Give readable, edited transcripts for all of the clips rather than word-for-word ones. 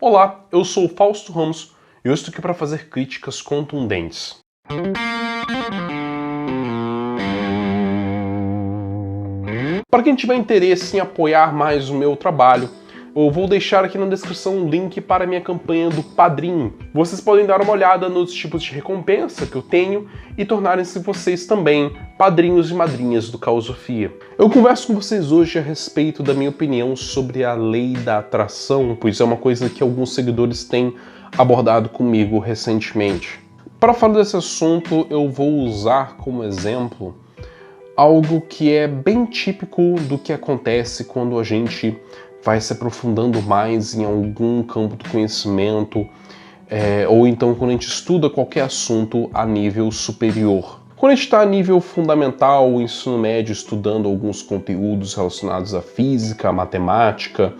Olá, eu sou o Fausto Ramos e eu estou aqui para fazer críticas contundentes. Para quem tiver interesse em apoiar mais o meu trabalho, eu vou deixar aqui na descrição um link para a minha campanha do Padrim. Vocês podem dar uma olhada nos tipos de recompensa que eu tenho e tornarem-se vocês também padrinhos e madrinhas do Causofia. Eu converso com vocês hoje a respeito da minha opinião sobre a lei da atração, pois é uma coisa que alguns seguidores têm abordado comigo recentemente. Para falar desse assunto, eu vou usar como exemplo algo que é bem típico do que acontece quando a gente vai se aprofundando mais em algum campo do conhecimento, ou então quando a gente estuda qualquer assunto a nível superior. Quando a gente está a nível fundamental, ensino médio, estudando alguns conteúdos relacionados à física, à matemática,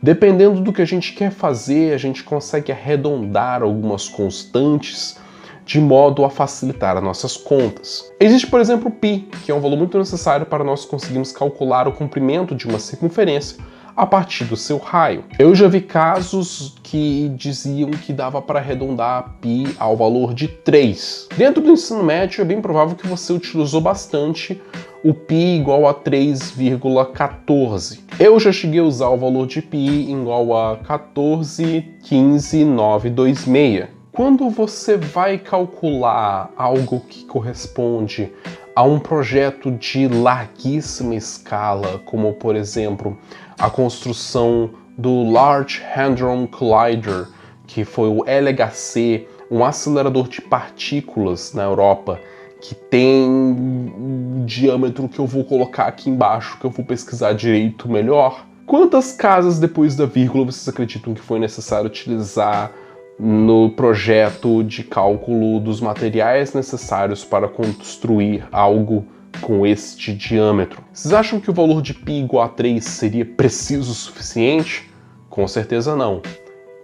dependendo do que a gente quer fazer, a gente consegue arredondar algumas constantes de modo a facilitar as nossas contas. Existe, por exemplo, o π, que é um valor muito necessário para nós conseguirmos calcular o comprimento de uma circunferência a partir do seu raio. Eu já vi casos que diziam que dava para arredondar π ao valor de 3. Dentro do ensino médio é bem provável que você utilizou bastante o π igual a 3,14. Eu já cheguei a usar o valor de π igual a 14,15,926. Quando você vai calcular algo que corresponde a um projeto de larguíssima escala, como por exemplo a construção do Large Hadron Collider, que foi o LHC, um acelerador de partículas na Europa, que tem um diâmetro que eu vou colocar aqui embaixo, que eu vou pesquisar direito melhor. Quantas casas depois da vírgula vocês acreditam que foi necessário utilizar no projeto de cálculo dos materiais necessários para construir algo com este diâmetro? Vocês acham que o valor de π igual a 3 seria preciso o suficiente? Com certeza não.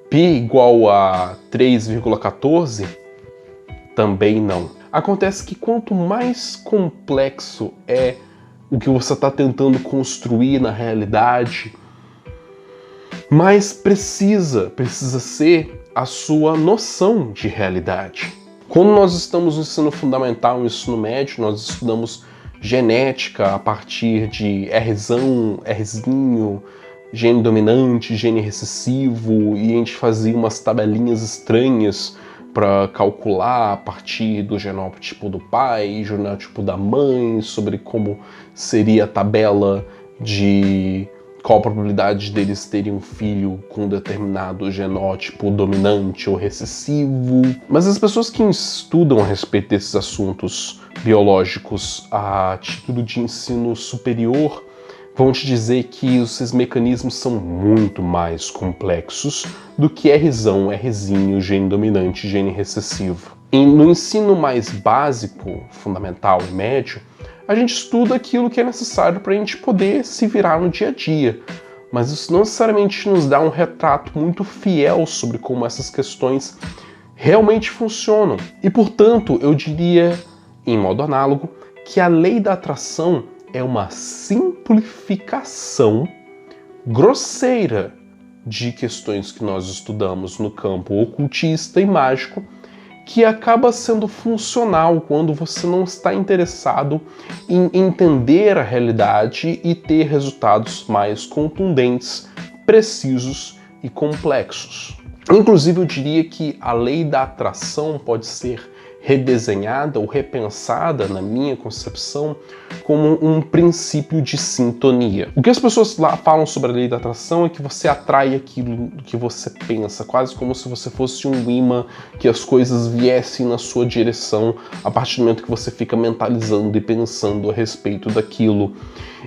π igual a 3,14? Também não. Acontece que quanto mais complexo é o que você está tentando construir na realidade, mais precisa ser a sua noção de realidade. Quando nós estamos no ensino fundamental, no ensino médio, nós estudamos genética a partir de Rzão, Rzinho, gene dominante, gene recessivo, e a gente fazia umas tabelinhas estranhas para calcular a partir do genótipo do pai, genótipo da mãe, sobre como seria a tabela de qual a probabilidade deles terem um filho com determinado genótipo dominante ou recessivo. Mas as pessoas que estudam a respeito desses assuntos biológicos a título de ensino superior vão te dizer que esses mecanismos são muito mais complexos do que Rzão, Rzinho, gene dominante, gene recessivo. E no ensino mais básico, fundamental e médio, a gente estuda aquilo que é necessário para a gente poder se virar no dia a dia. Mas isso não necessariamente nos dá um retrato muito fiel sobre como essas questões realmente funcionam. E, portanto, eu diria, em modo análogo, que a lei da atração é uma simplificação grosseira de questões que nós estudamos no campo ocultista e mágico, que acaba sendo funcional quando você não está interessado em entender a realidade e ter resultados mais contundentes, precisos e complexos. Inclusive, eu diria que a lei da atração pode ser redesenhada ou repensada, na minha concepção, como um princípio de sintonia. O que as pessoas lá falam sobre a lei da atração é que você atrai aquilo que você pensa, quase como se você fosse um imã, que as coisas viessem na sua direção a partir do momento que você fica mentalizando e pensando a respeito daquilo.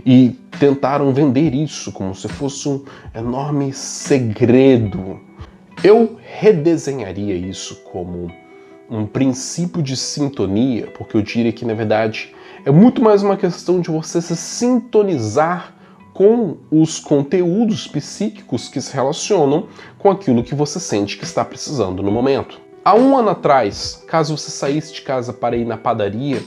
E tentaram vender isso como se fosse um enorme segredo. Eu redesenharia isso como um princípio de sintonia, porque eu diria que, na verdade, é muito mais uma questão de você se sintonizar com os conteúdos psíquicos que se relacionam com aquilo que você sente que está precisando no momento. Há um ano atrás, caso você saísse de casa para ir na padaria,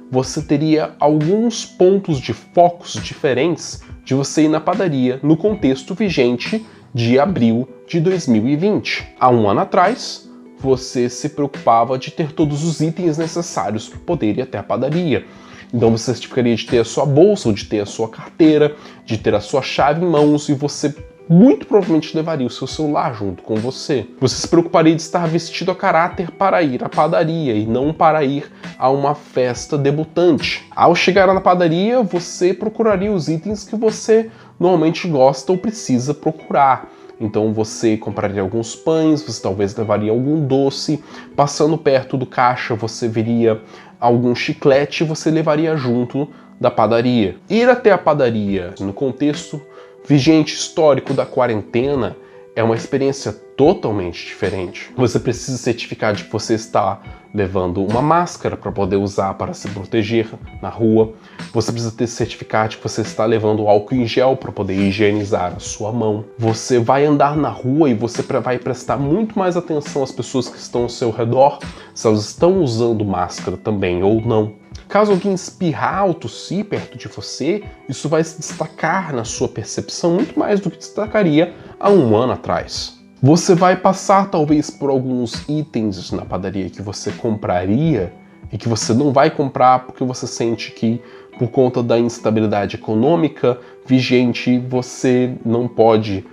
você teria alguns pontos de focos diferentes de você ir na padaria no contexto vigente de abril de 2020. Há um ano atrás, você se preocupava de ter todos os itens necessários para poder ir até a padaria. Então você certificaria de ter a sua bolsa, ou de ter a sua carteira, de ter a sua chave em mãos, e você muito provavelmente levaria o seu celular junto com você. Você se preocuparia de estar vestido a caráter para ir à padaria e não para ir a uma festa debutante. Ao chegar na padaria, você procuraria os itens que você normalmente gosta ou precisa procurar. Então você compraria alguns pães, você talvez levaria algum doce. Passando perto do caixa, você veria algum chiclete e você levaria junto da padaria. Ir até a padaria, no contexto vigente histórico da quarentena, é uma experiência totalmente diferente. Você precisa certificar de que você está levando uma máscara para poder usar para se proteger na rua. Você precisa ter certificado de que você está levando álcool em gel para poder higienizar a sua mão. Você vai andar na rua e você vai prestar muito mais atenção às pessoas que estão ao seu redor, se elas estão usando máscara também ou não. Caso alguém espirrar ou tossir perto de você, isso vai se destacar na sua percepção muito mais do que destacaria há um ano atrás. Você vai passar talvez por alguns itens na padaria que você compraria e que você não vai comprar porque você sente que, por conta da instabilidade econômica vigente, você não pode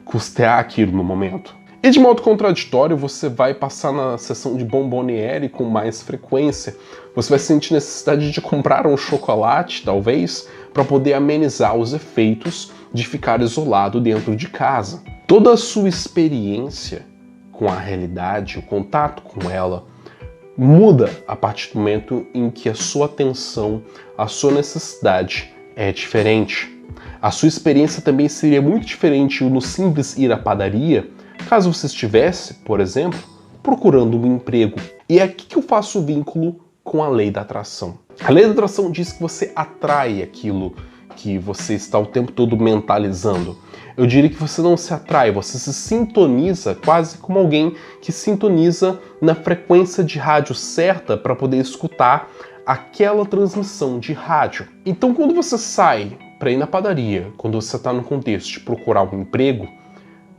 custear aquilo no momento. E de modo contraditório, você vai passar na seção de bomboniere com mais frequência. Você vai sentir necessidade de comprar um chocolate, talvez, para poder amenizar os efeitos de ficar isolado dentro de casa. Toda a sua experiência com a realidade, o contato com ela, muda a partir do momento em que a sua atenção, a sua necessidade é diferente. A sua experiência também seria muito diferente no simples ir à padaria, caso você estivesse, por exemplo, procurando um emprego. E é aqui que eu faço o vínculo com a lei da atração. A lei da atração diz que você atrai aquilo que você está o tempo todo mentalizando. Eu diria que você não se atrai, você se sintoniza quase como alguém que sintoniza na frequência de rádio certa para poder escutar aquela transmissão de rádio. Então, quando você sai para ir na padaria, quando você está no contexto de procurar um emprego,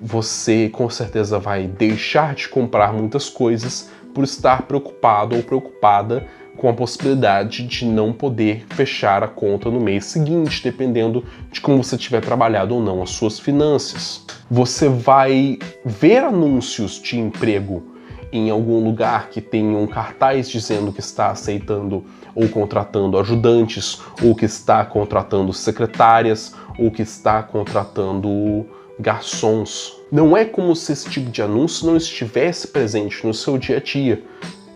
você com certeza vai deixar de comprar muitas coisas por estar preocupado ou preocupada com a possibilidade de não poder fechar a conta no mês seguinte, dependendo de como você tiver trabalhado ou não as suas finanças. Você vai ver anúncios de emprego em algum lugar que tem um cartaz dizendo que está aceitando ou contratando ajudantes, ou que está contratando secretárias, ou que está contratando garçons. Não é como se esse tipo de anúncio não estivesse presente no seu dia a dia.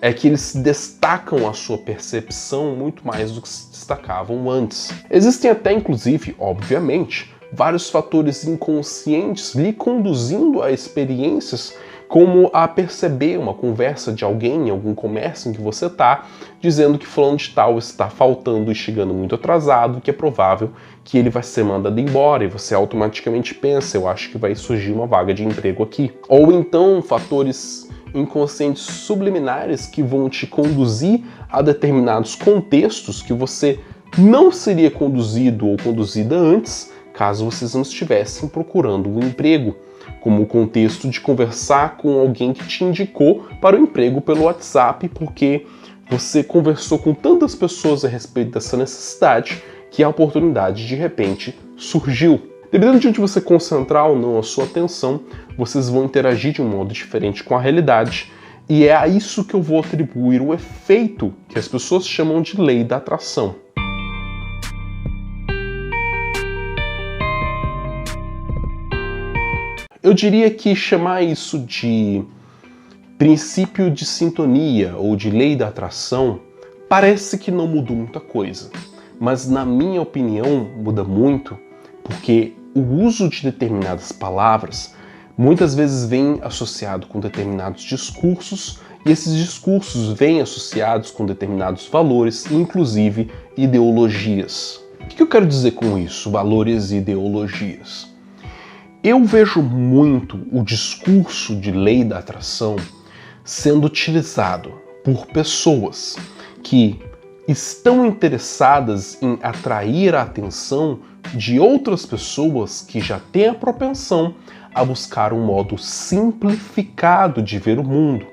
É que eles destacam a sua percepção muito mais do que se destacavam antes. Existem até, inclusive, obviamente, vários fatores inconscientes lhe conduzindo a experiências como a perceber uma conversa de alguém em algum comércio em que você está, dizendo que fulano de tal está faltando e chegando muito atrasado, que é provável que ele vai ser mandado embora, e você automaticamente pensa, eu acho que vai surgir uma vaga de emprego aqui. Ou então fatores inconscientes subliminares que vão te conduzir a determinados contextos que você não seria conduzido ou conduzida antes, caso vocês não estivessem procurando um emprego, como o contexto de conversar com alguém que te indicou para o emprego pelo WhatsApp, porque você conversou com tantas pessoas a respeito dessa necessidade que a oportunidade de repente surgiu. Dependendo de onde você concentrar ou não a sua atenção, vocês vão interagir de um modo diferente com a realidade, e é a isso que eu vou atribuir o efeito que as pessoas chamam de lei da atração. Eu diria que chamar isso de princípio de sintonia ou de lei da atração parece que não mudou muita coisa, mas na minha opinião muda muito, porque o uso de determinadas palavras muitas vezes vem associado com determinados discursos, e esses discursos vêm associados com determinados valores, inclusive ideologias. O que eu quero dizer com isso, valores e ideologias? Eu vejo muito o discurso de lei da atração sendo utilizado por pessoas que estão interessadas em atrair a atenção de outras pessoas que já têm a propensão a buscar um modo simplificado de ver o mundo,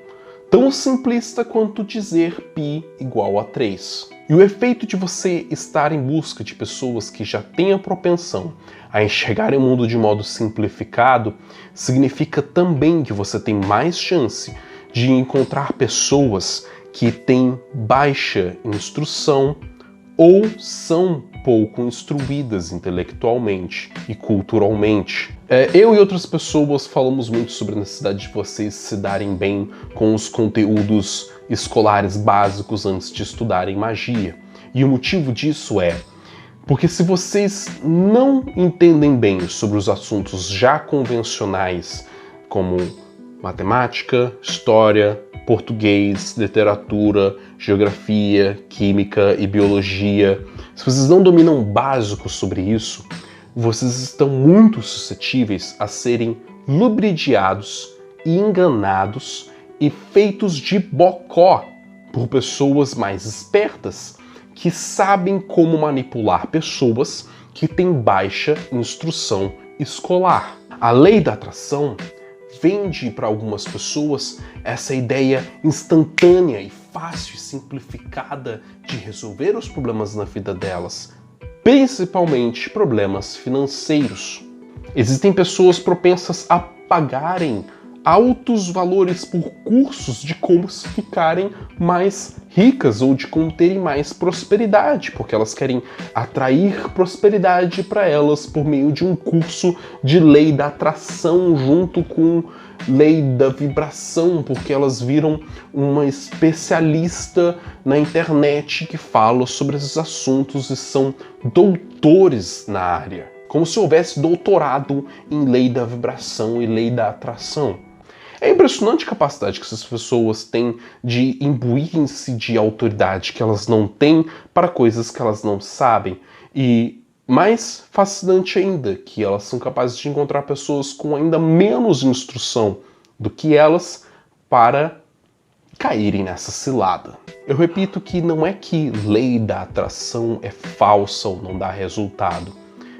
tão simplista quanto dizer π igual a 3. E o efeito de você estar em busca de pessoas que já têm a propensão a enxergarem o mundo de modo simplificado significa também que você tem mais chance de encontrar pessoas que têm baixa instrução ou são pouco instruídas intelectualmente e culturalmente. Eu e outras pessoas falamos muito sobre a necessidade de vocês se darem bem com os conteúdos escolares básicos antes de estudarem magia. E o motivo disso é porque se vocês não entendem bem sobre os assuntos já convencionais, como matemática, história, português, literatura, geografia, química e biologia, se vocês não dominam o básico sobre isso, vocês estão muito suscetíveis a serem ludibriados e enganados e feitos de bocó por pessoas mais espertas que sabem como manipular pessoas que têm baixa instrução escolar. A lei da atração vende para algumas pessoas essa ideia instantânea e fácil e simplificada de resolver os problemas na vida delas, principalmente problemas financeiros. Existem pessoas propensas a pagarem altos valores por cursos de como ficarem mais ricas ou de como terem mais prosperidade, porque elas querem atrair prosperidade para elas por meio de um curso de lei da atração junto com lei da vibração, porque elas viram uma especialista na internet que fala sobre esses assuntos e são doutores na área, como se houvesse doutorado em lei da vibração e lei da atração. É impressionante a capacidade que essas pessoas têm de imbuírem-se de autoridade que elas não têm para coisas que elas não sabem. E mais fascinante ainda, que elas são capazes de encontrar pessoas com ainda menos instrução do que elas para caírem nessa cilada. Eu repito que não é que lei da atração é falsa ou não dá resultado.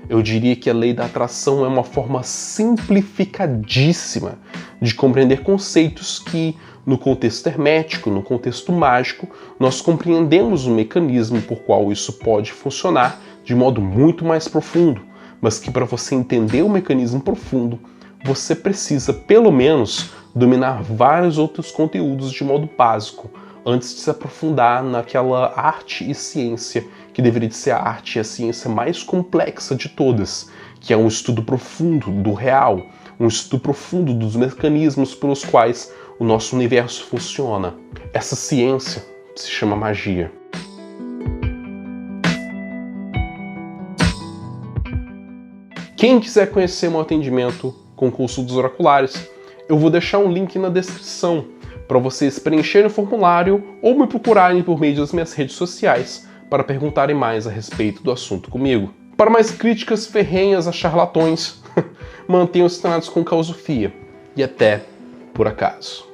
Eu diria que a lei da atração é uma forma simplificadíssima de compreender conceitos que, no contexto hermético, no contexto mágico, nós compreendemos o mecanismo por qual isso pode funcionar de modo muito mais profundo, mas que para você entender o mecanismo profundo, você precisa, pelo menos, dominar vários outros conteúdos de modo básico, antes de se aprofundar naquela arte e ciência que deveria de ser a arte e a ciência mais complexa de todas, que é um estudo profundo do real, um estudo profundo dos mecanismos pelos quais o nosso universo funciona. Essa ciência se chama magia. Quem quiser conhecer meu atendimento com consultas oraculares, eu vou deixar um link na descrição para vocês preencherem o formulário ou me procurarem por meio das minhas redes sociais para perguntarem mais a respeito do assunto comigo. Para mais críticas ferrenhas a charlatões, mantenham-se treinados com causofia. E até por acaso.